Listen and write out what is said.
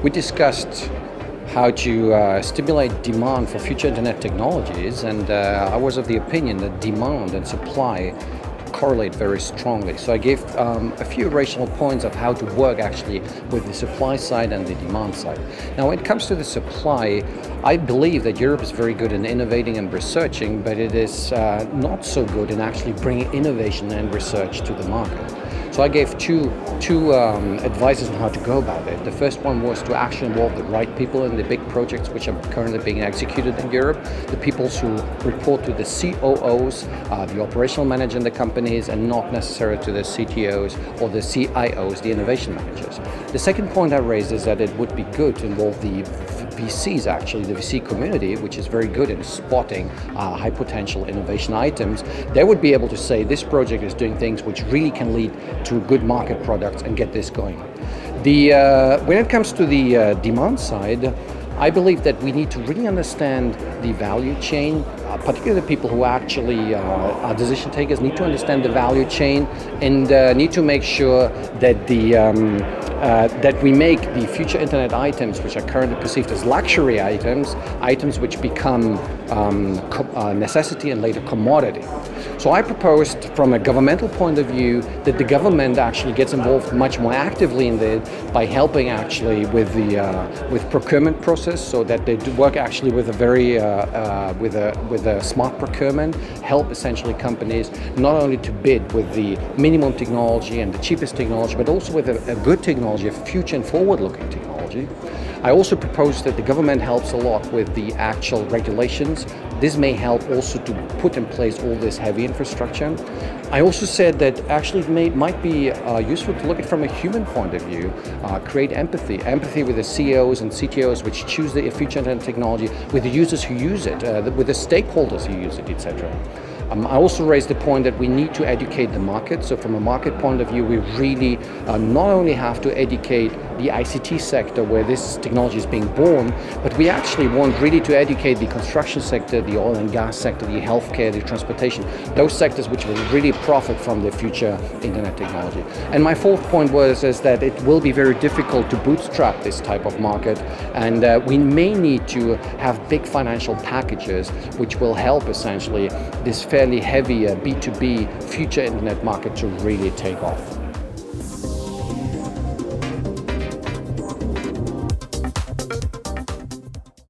we discussed how to stimulate demand for future internet technologies, and I was of the opinion that demand and supply correlate very strongly. So I gave a few rational points of how to work actually with the supply side and the demand side. Now, when it comes to the supply, I believe that Europe is very good in innovating and researching, but it is not so good in actually bringing innovation and research to the market. So I gave two advices on how to go about it. The first one was to actually involve the right people in the big projects which are currently being executed in Europe, the people who report to the COOs, the operational manager in the companies, and not necessarily to the CTOs or the CIOs, the innovation managers. The second point I raised is that it would be good to involve the VCs, actually, the VC community, which is very good in spotting high potential innovation items. They would be able to say this project is doing things which really can lead to good market products and get this going. When it comes to the demand side, I believe that we need to really understand the value chain, particularly the people who actually are decision takers need to understand the value chain and need to make sure that that we make the future internet items, which are currently perceived as luxury items which become necessity and later commodity. So I proposed, from a governmental point of view, that the government actually gets involved much more actively in it by helping actually with the procurement process, so that they do work actually with a very with a smart procurement, help essentially companies not only to bid with the minimum technology and the cheapest technology, but also with a good technology, a future and forward-looking technology. I also proposed that the government helps a lot with the actual regulations. This may help also to put in place all this heavy infrastructure. I also said that actually it might be useful to look at it from a human point of view, create empathy with the CEOs and CTOs which choose the future internet technology, with the users who use it, with the stakeholders who use it, etc. I also raised the point that we need to educate the market. So from a market point of view, we really not only have to educate the ICT sector where this technology is being born, but we actually want really to educate the construction sector, the oil and gas sector, the healthcare, the transportation, those sectors which will really profit from the future internet technology. And my fourth point is that it will be very difficult to bootstrap this type of market, and we may need to have big financial packages which will help essentially this fairly heavy B2B future internet market to really take off.